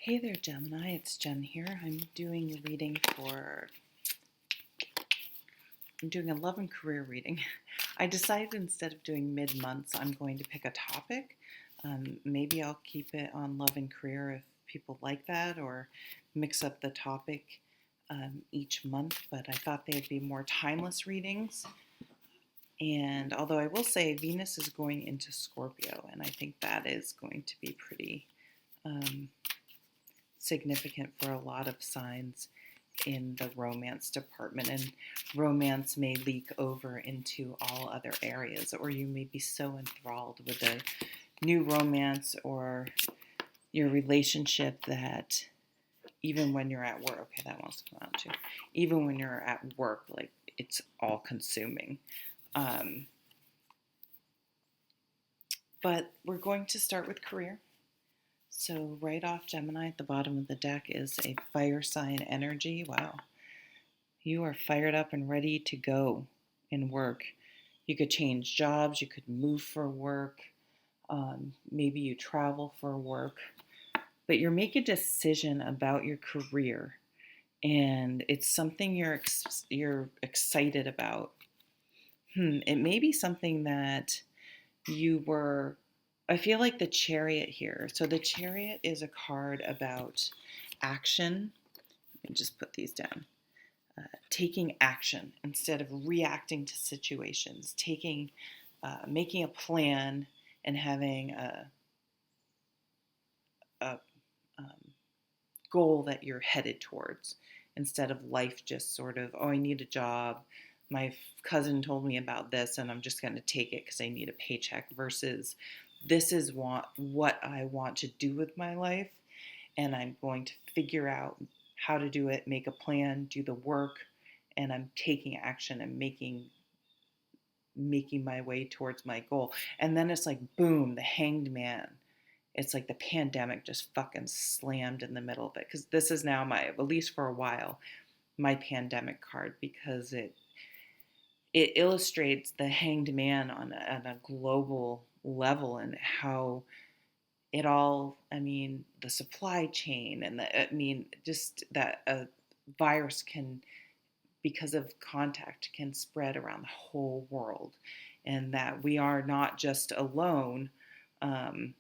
Hey there, Gemini. It's Jen here. I'm doing a love and career reading. I decided instead of doing mid-months, I'm going to pick a topic. Maybe I'll keep it on love and career if people like that, or mix up the topic each month. But I thought they'd be more timeless readings. And although I will say Venus is going into Scorpio, and I think that is going to be pretty um, significant for a lot of signs in the romance department, and romance may leak over into all other areas, or you may be so enthralled with a new romance or your relationship that even when you're at work, okay, that wants to come out too, even when you're at work, like it's all consuming. um, but we're going to start with career. So right off, Gemini, at the bottom of the deck is a fire sign energy. Wow. You are fired up and ready to go in work. You could change jobs, you could move for work, maybe you travel for work, but you're making a decision about your career, and it's something you're excited about. It may be something that you were. I feel like the Chariot here. So the Chariot is a card about action. Let me just put these down. Taking action instead of reacting to situations, making a plan and having a goal that you're headed towards, instead of life just sort of, oh, I need a job. My cousin told me about this and I'm just going to take it because I need a paycheck, versus this is what I want to do with my life, and I'm going to figure out how to do it, make a plan, do the work, and I'm taking action and making my way towards my goal. And then it's like boom, the Hanged Man. It's like the pandemic just fucking slammed in the middle of it, because this is now my, at least for a while, my pandemic card, because it illustrates the Hanged Man on a global level, and how it all, I mean, the supply chain and just that a virus can, because of contact, can spread around the whole world, and that we are not just alone. Um,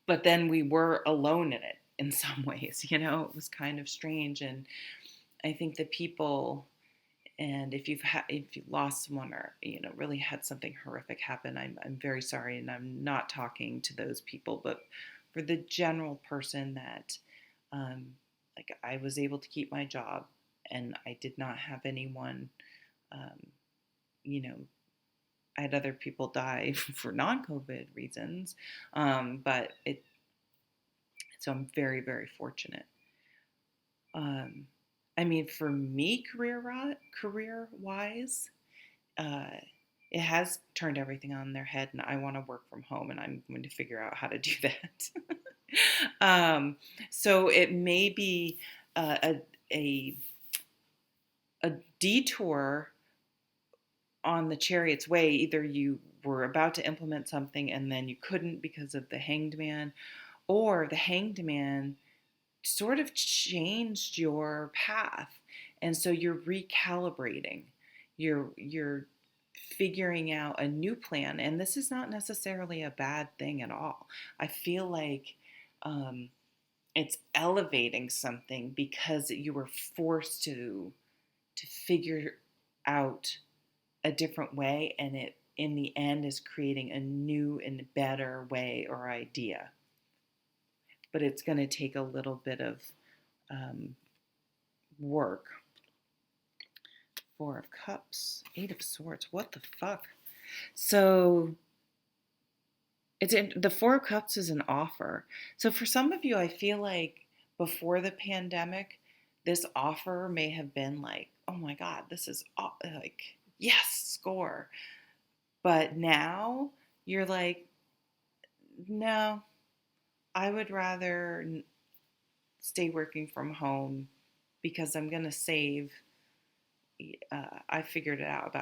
but then we were alone in it in some ways. It was kind of strange. And I think the people, and if you've lost someone, or really had something horrific happen, I'm very sorry, and I'm not talking to those people, but for the general person that, um, like, I was able to keep my job, and I did not have anyone, um, you know I had other people die for non-COVID reasons, but it so I'm very, very fortunate. Um, I mean, for me, career wise, uh, it has turned everything on their head, and I want to work from home, and I'm going to figure out how to do that. um, so it may be a a detour on the Chariot's way. Either you were about to implement something and then you couldn't because of the Hanged Man, or the Hanged Man sort of changed your path, and so you're recalibrating. You're figuring out a new plan, and this is not necessarily a bad thing at all. I feel like um, it's elevating something because you were forced to figure out a different way, and it in the end is creating a new and better way or idea. But it's going to take a little bit of um, work. Four of Cups, Eight of Swords. What the fuck? So the Four of Cups is an offer. So for some of you, I feel like before the pandemic, this offer may have been like, oh my God, this is like, yes, score. But now you're like, no, I would rather stay working from home, because I'm going to save. I figured it out,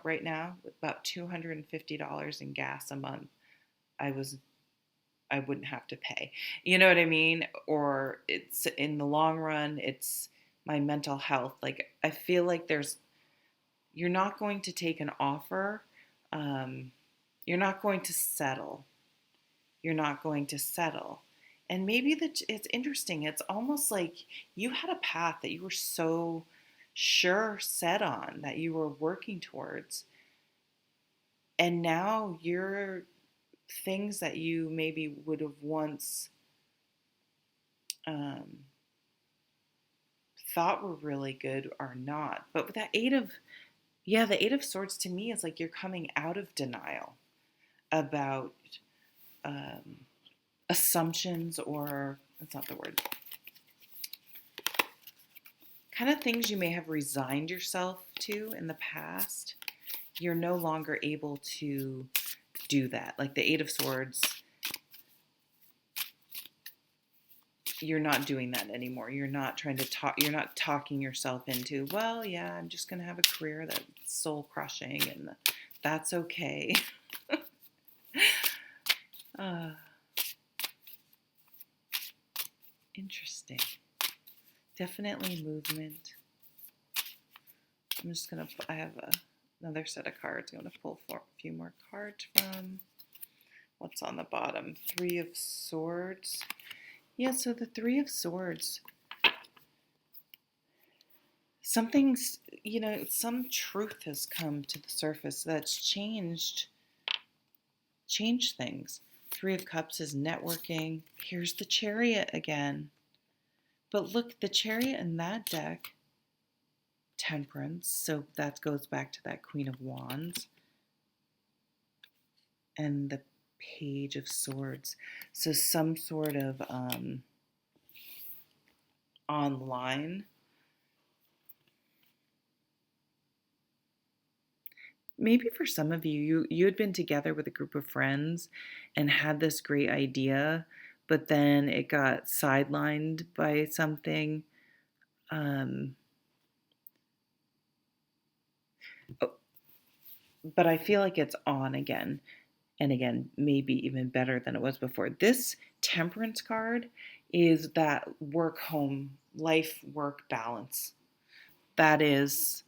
right now, about $250 in gas a month. I was I wouldn't have to pay. You know what I mean? Or it's in the long run, it's my mental health. Like I feel like you're not going to take an offer. Um, you're not going to settle. You're not going to settle. And maybe it's interesting. It's almost like you had a path that you were so sure set on that you were working towards. And now you're things that you maybe would have once um, thought were really good are not. But with that the Eight of Swords to me is like you're coming out of denial about um, assumptions, or that's not the word, kind of things you may have resigned yourself to in the past. You're no longer able to do that. Like the Eight of Swords, you're not doing that anymore. You're not trying to talk, you're not talking yourself into, well, yeah, I'm just going to have a career that's soul crushing and that's okay. uh, Interesting. Definitely movement. I'm just going to, I have another set of cards. I'm going to pull a few more cards from what's on the bottom. Three of Swords. Yeah, so the Three of Swords, something's, some truth has come to the surface that's changed things. Three of Cups is networking. Here's the Chariot again. But look, the Chariot in that deck, Temperance, so that goes back to that Queen of Wands. And the Page of Swords. So some sort of online. Maybe for some of you had been together with a group of friends and had this great idea, but then it got sidelined by something. But I feel like it's on again. And again, maybe even better than it was before. This Temperance card is that work home, life work balance. That is,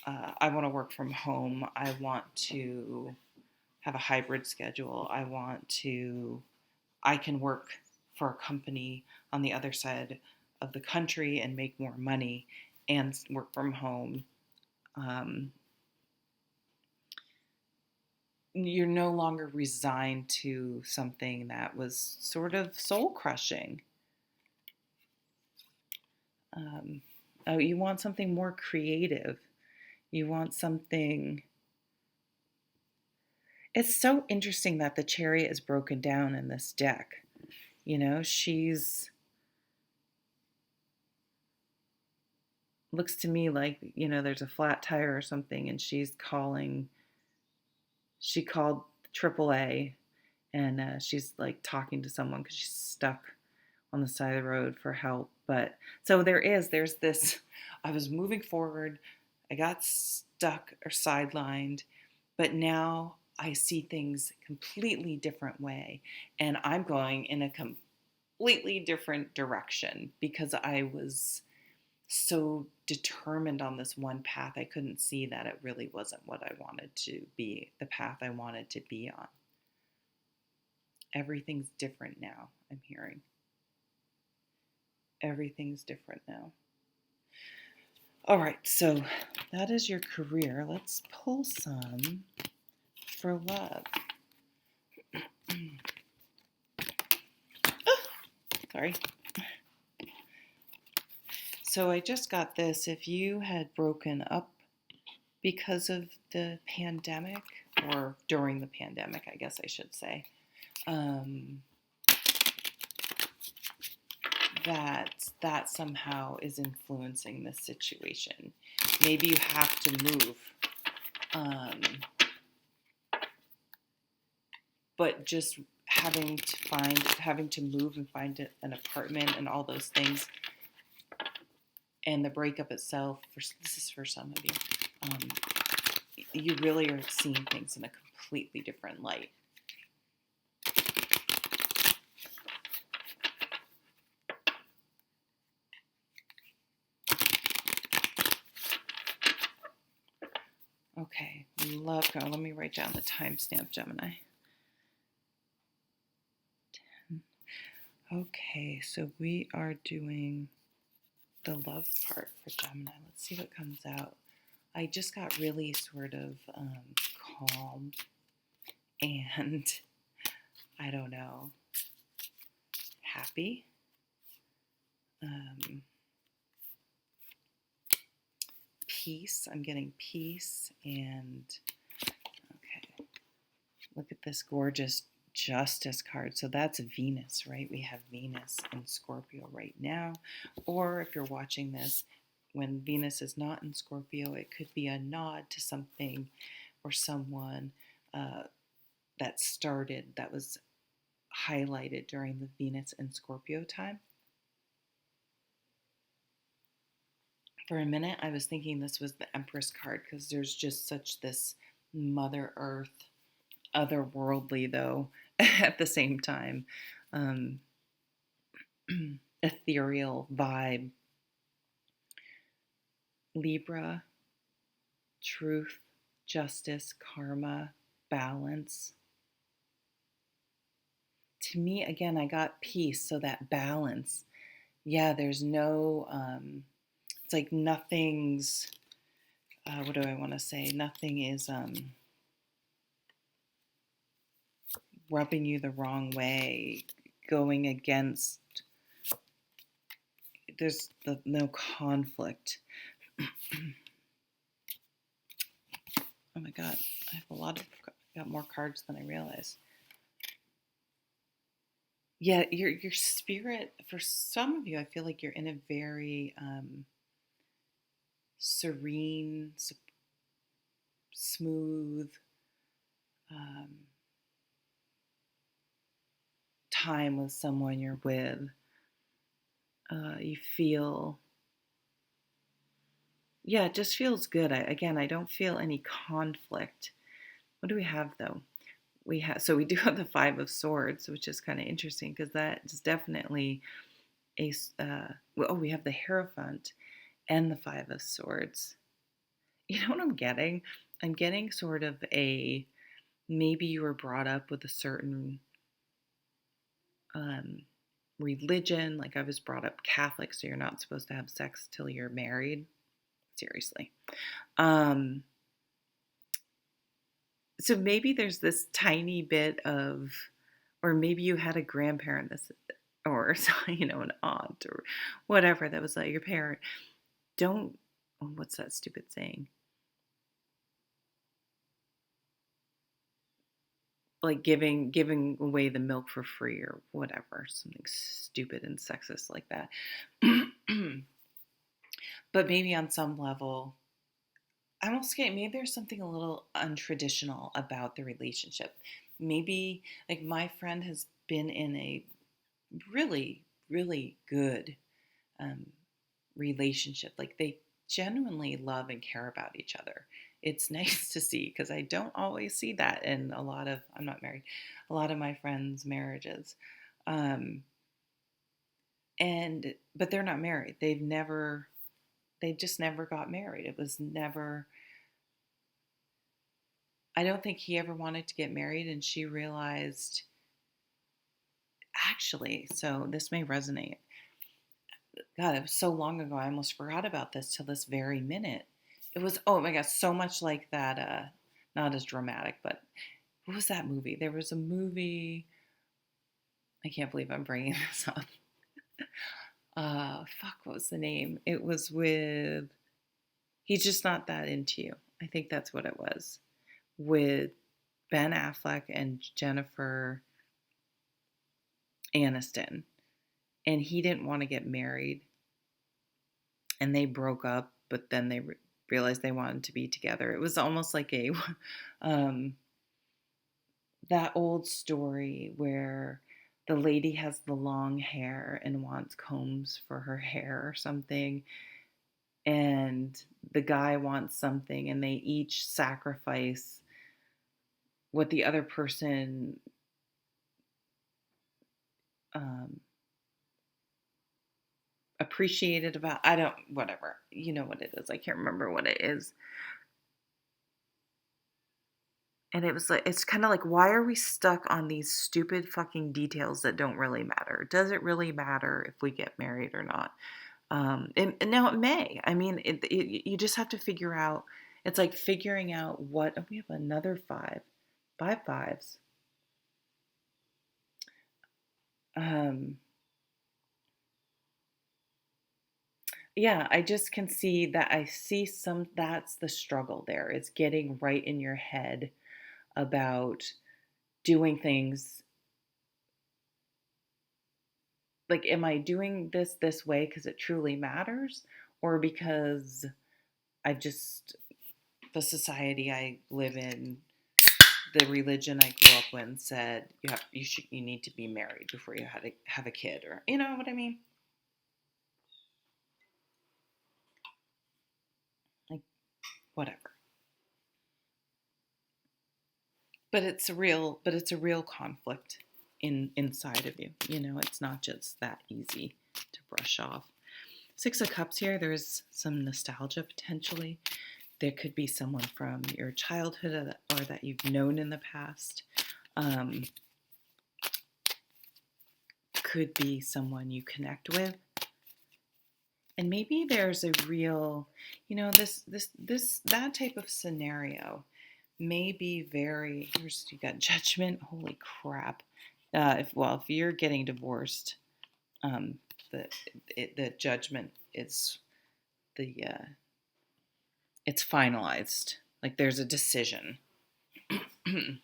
I want to work from home. I want to have a hybrid schedule. I can work for a company on the other side of the country and make more money and work from home. You're no longer resigned to something that was sort of soul crushing. You want something more creative. You want something. It's so interesting that the Chariot is broken down in this deck. She's looks to me like, there's a flat tire or something and she called AAA and she's like talking to someone because she's stuck on the side of the road for help. But so there's this, I was moving forward, I got stuck or sidelined, but now I see things completely different way and I'm going in a completely different direction because I was so determined on this one path. I couldn't see that it really wasn't what I wanted to be, the path I wanted to be on. Everything's different now, I'm hearing. Everything's different now. All right, so that is your career. Let's pull some for love. Sorry. So I just got this. If you had broken up because of the pandemic, or during the pandemic, I guess I should say, that somehow is influencing the situation. Maybe you have to move. But just having to move and find an apartment and all those things, and the breakup itself, this is for some of you, you really are seeing things in a completely different light. love going. Let me write down the timestamp, Gemini. Okay, so we are doing the love part for Gemini. Let's see what comes out. I just got really sort of calm and I don't know, happy. Peace. I'm getting peace and okay. Look at this gorgeous Justice card. So that's Venus, right? We have Venus in Scorpio right now. Or if you're watching this when Venus is not in Scorpio, it could be a nod to something or someone that started, that was highlighted during the Venus and Scorpio time. For a minute, I was thinking this was the Empress card because there's just such this Mother Earth, otherworldly though, at the same time, um, ethereal vibe. Libra, truth, justice, karma, balance. To me, again, I got peace, so that balance. Yeah, there's no, it's like nothing's, what do I want to say? Nothing is rubbing you the wrong way, going against, there's no conflict. Oh my God, I have got more cards than I realized. Yeah, your spirit, for some of you, I feel like you're in a very serene, smooth um, time with someone you're with. You feel, yeah, it just feels good. I don't feel any conflict. What do we have though? We do have the Five of Swords, which is kind of interesting because that is definitely we have the Hierophant and the Five of Swords. You know what I'm getting? I'm getting sort of maybe you were brought up with a certain religion. Like I was brought up Catholic, so you're not supposed to have sex till you're married. Seriously. So maybe there's this tiny bit of, or maybe you had a grandparent that's, or an aunt or whatever that was like your parent. Don't, what's that stupid saying? Like giving away the milk for free or whatever, something stupid and sexist like that. But maybe on some level, I'm almost getting, maybe there's something a little untraditional about the relationship. Maybe like my friend has been in a really, really good um, relationship. Like they genuinely love and care about each other. It's nice to see because I don't always see that in I'm not married, a lot of my friends' marriages. Um, but they're not married. They just never got married. It was never, I don't think he ever wanted to get married and she realized, actually, so this may resonate. God, it was so long ago. I almost forgot about this till this very minute. It was, oh my God, so much like that. Not as dramatic, but what was that movie? There was a movie. I can't believe I'm bringing this up. Fuck, what was the name? It was with, He's Just Not That Into You. I think that's what it was. With Ben Affleck and Jennifer Aniston. And he didn't want to get married. And they broke up, but then they realized they wanted to be together. It was almost like um, that old story where the lady has the long hair and wants combs for her hair or something, and the guy wants something, and they each sacrifice what the other person um, appreciated about. I don't, whatever. You know what it is. I can't remember what it is. And it was like, it's kind of like, why are we stuck on these stupid fucking details that don't really matter? Does it really matter if we get married or not? And now it may. I mean, you just have to figure out. It's like figuring out what. Oh, we have another five fives. Um, yeah, I just can see that. I see some. That's the struggle there. It's getting right in your head about doing things. Like, am I doing this way because it truly matters, or because I've just the society I live in, the religion I grew up in said you need to be married before you have a kid, or you know what I mean? Like, whatever. But it's a real conflict inside of you. It's not just that easy to brush off. Six of Cups here, there's some nostalgia potentially. There could be someone from your childhood or that you've known in the past. Um, could be someone you connect with. And maybe there's a real, that type of scenario may be very, here's, you got Judgment, holy crap. If you're getting divorced, um, the, the judgment is it's finalized. Like there's a decision. and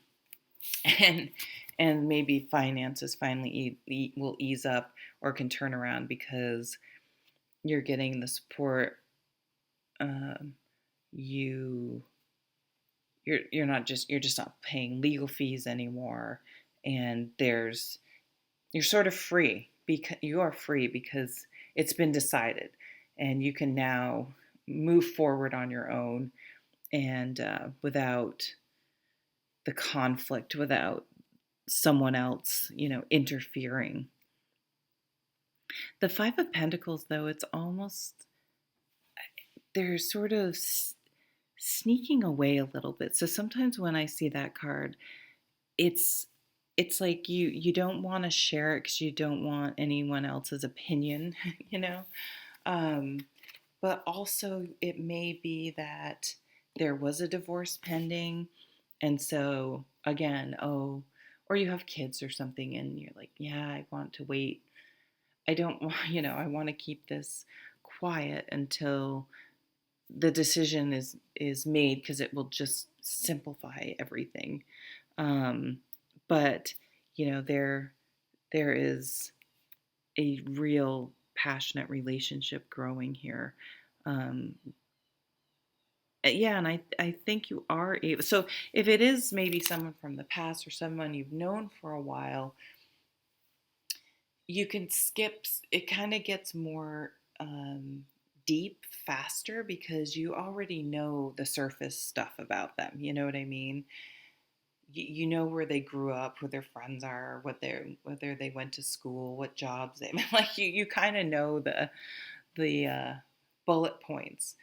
and maybe finances finally will ease up or can turn around because you're getting the support. um, you you're just not paying legal fees anymore, and you're sort of free, because you are free because it's been decided, and you can now move forward on your own, and without the conflict, without someone else interfering. The Five of Pentacles, though, it's almost, they're sort of sneaking away a little bit. So sometimes when I see that card, it's it's like you don't want to share it because you don't want anyone else's opinion, you know. Um, but also it may be that there was a divorce pending, and so again, or you have kids or something, and you're like, yeah, I want to wait. I don't want, I want to keep this quiet until the decision is made, because it will just simplify everything. um, but there is a real passionate relationship growing here. um, yeah, and I think you are able, so if it is maybe someone from the past or someone you've known for a while, you can skip. It kind of gets more deep faster because you already know the surface stuff about them. You know what I mean? You know where they grew up, who their friends are, whether they went to school, what jobs they like. You kind of know the bullet points,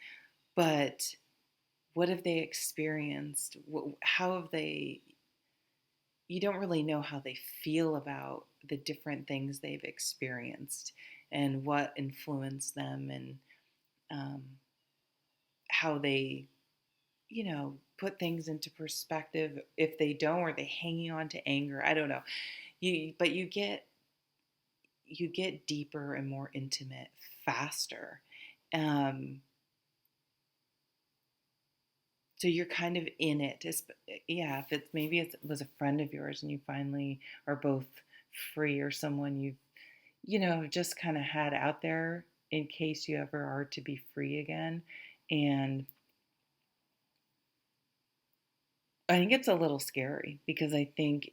but what have they experienced? How have they? You don't really know how they feel about the different things they've experienced and what influenced them, and um, how they, put things into perspective. If they don't, are they hanging on to anger? I don't know. But you get deeper and more intimate faster. Um, so you're kind of in it. Yeah, if it's maybe it was a friend of yours and you finally are both free, or someone you've just kind of had out there in case you ever are to be free again. And I think it's a little scary because I think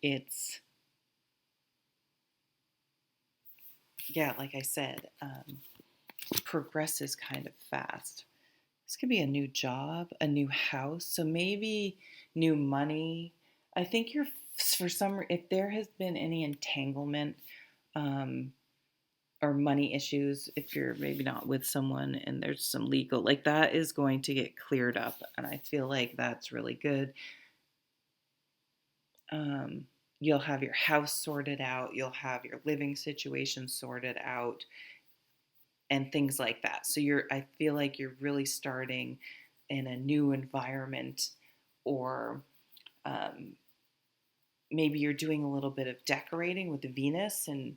yeah, like I said, progresses kind of fast. This could be a new job, a new house, so maybe new money. I think if there has been any entanglement, um, or money issues, if you're maybe not with someone and there's some legal, like that is going to get cleared up. And I feel like that's really good. Um, you'll have your house sorted out, you'll have your living situation sorted out, and things like that. So I feel like you're really starting in a new environment, or um, maybe you're doing a little bit of decorating with the Venus and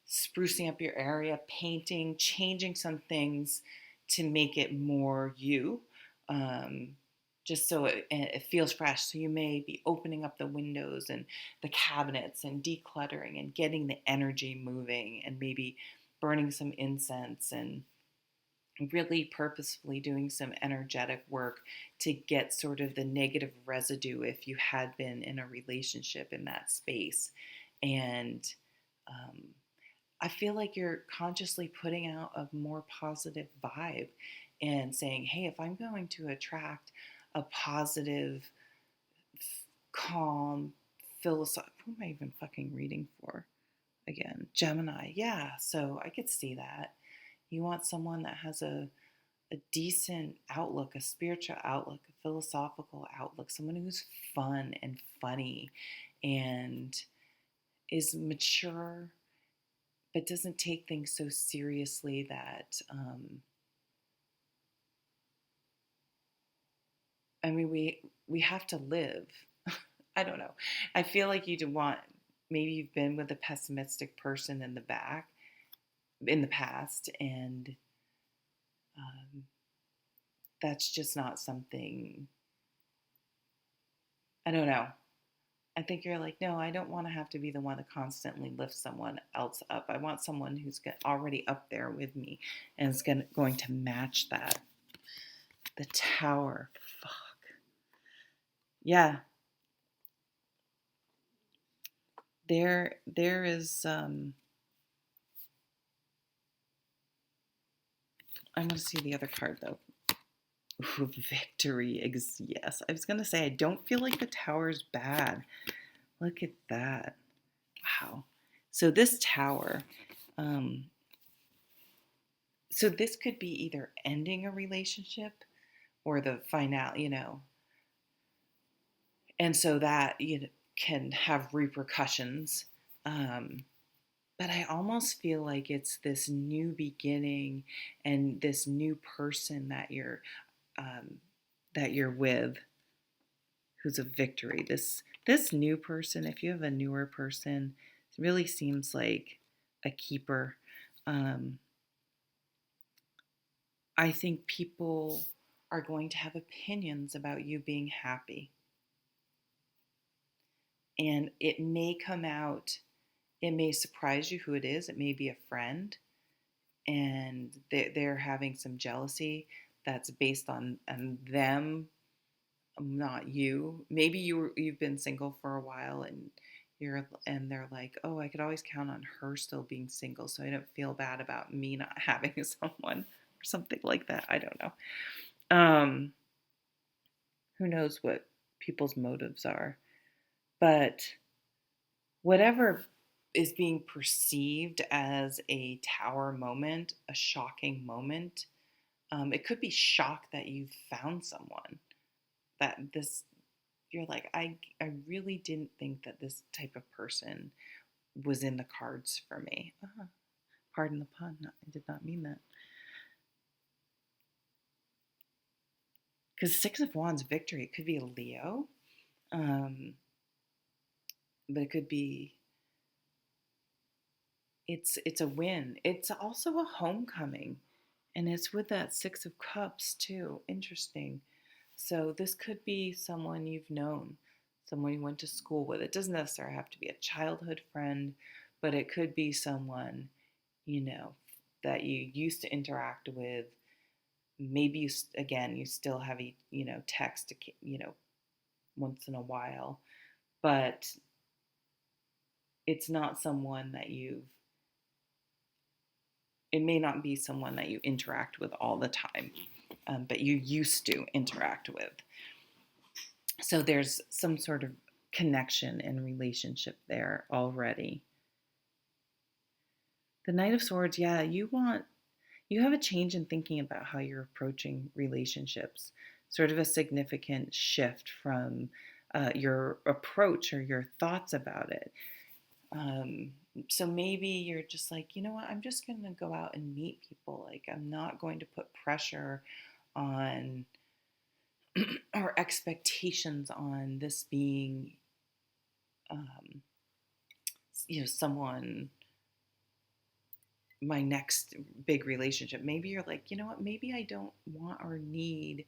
sprucing up your area, painting, changing some things to make it more you, um, just so it feels fresh. So you may be opening up the windows and the cabinets and decluttering and getting the energy moving, and maybe burning some incense and really purposefully doing some energetic work to get sort of the negative residue if you had been in a relationship in that space. And um, I feel like you're consciously putting out a more positive vibe and saying, hey, if I'm going to attract a positive, calm, philosophical, who am I even fucking reading for? Again, Gemini. Yeah, so I could see that. You want someone that has a decent outlook, a spiritual outlook, a philosophical outlook, someone who's fun and funny and is mature, but doesn't take things so seriously that, I mean, we have to live. I don't know. I feel like you do want, maybe you've been with a pessimistic person in the past, and um, that's just not something, I don't know. I think you're like, no, I don't want to have to be the one to constantly lift someone else up. I want someone who's already up there with me and is going to match that. The Tower. Fuck. Yeah. There is I'm gonna see the other card though. Ooh, victory. Yes. I was gonna say I don't feel like the Tower's bad. Look at that. Wow. So this Tower, um, so this could be either ending a relationship or the final, and so that can have repercussions. Um, but I almost feel like it's this new beginning and this new person um, that you're with, who's a victory. This new person, if you have a newer person, it really seems like a keeper. Um, I think people are going to have opinions about you being happy, and it may come out. It may surprise you who it is. It may be a friend, and they're having some jealousy that's based on them, not you. Maybe you've been single for a while, and they're like, oh, I could always count on her still being single, so I don't feel bad about me not having someone, or something like that. I don't know. Um, who knows what people's motives are, but whatever is being perceived as a tower moment, a shocking moment, it could be shock that you found someone that this, you're like, I really didn't think that this type of person was in the cards for me. Pardon the pun. No, I did not mean that. Because Six of Wands victory, it could be a Leo, um, but it could be, it's a win. It's also a homecoming, and it's with that Six of Cups too. Interesting. So this could be someone you've known, someone you went to school with. It doesn't necessarily have to be a childhood friend, but it could be someone, you know, that you used to interact with. Maybe again, you still have, text, once in a while, but it's not someone that it may not be someone that you interact with all the time, but you used to interact with. So there's some sort of connection and relationship there already. The Knight of Swords, yeah, you have a change in thinking about how you're approaching relationships, sort of a significant shift from your approach or your thoughts about it. Um, so maybe you're just like, you know what, I'm just going to go out and meet people. Like, I'm not going to put pressure on or expectations on this being, um, someone, my next big relationship. Maybe you're like, you know what, maybe I don't want or need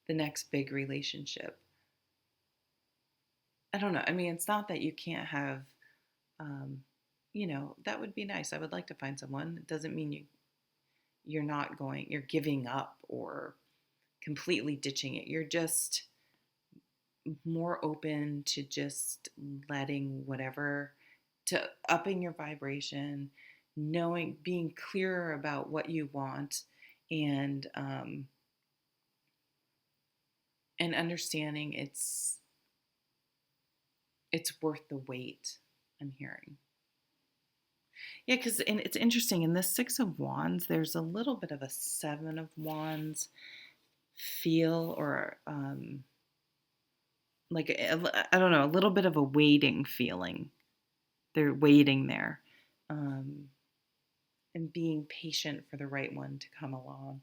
the next big relationship. I don't know. I mean, it's not that you can't have, um, that would be nice. I would like to find someone. It doesn't mean you're giving up or completely ditching it. You're just more open to just letting whatever, to upping your vibration, knowing, being clearer about what you want, and understanding it's worth the wait. I'm hearing. Yeah, because it's interesting. In this Six of Wands, there's a little bit of a Seven of Wands feel, or like I don't know, a little bit of a waiting feeling. They're waiting there, um, and being patient for the right one to come along.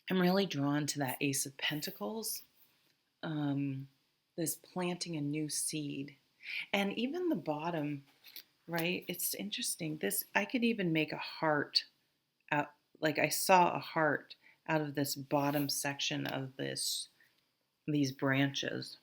I'm really drawn to that Ace of Pentacles. Um, this planting a new seed, and even the bottom, right? It's interesting. This, I could even make a heart out. Like, I saw a heart out of this bottom section of these branches.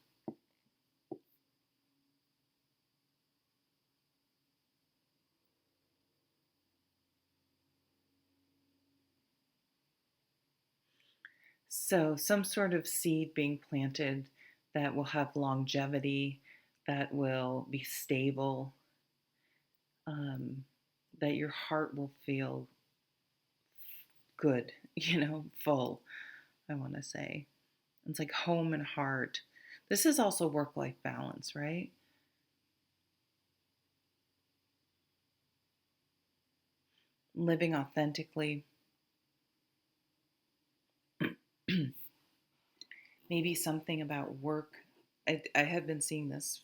So, some sort of seed being planted that will have longevity, that will be stable, um, that your heart will feel good, full, I want to say. It's like home and heart. This is also work life balance, right? Living authentically. Maybe something about work. I have been seeing this.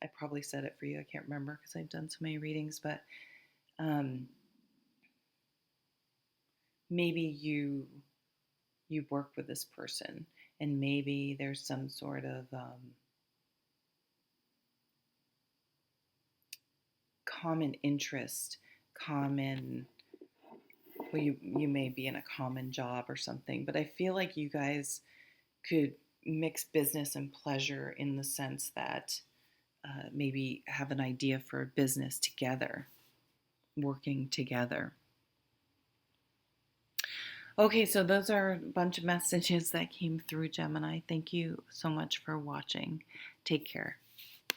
I probably said it for you. I can't remember because I've done so many readings, but um, maybe you work with this person, and maybe there's some sort of common interest, common. Well, you may be in a common job or something, but I feel like you guys could mix business and pleasure in the sense that maybe have an idea for a business together, working together. Okay, so those are a bunch of messages that came through, Gemini. Thank you so much for watching. Take care.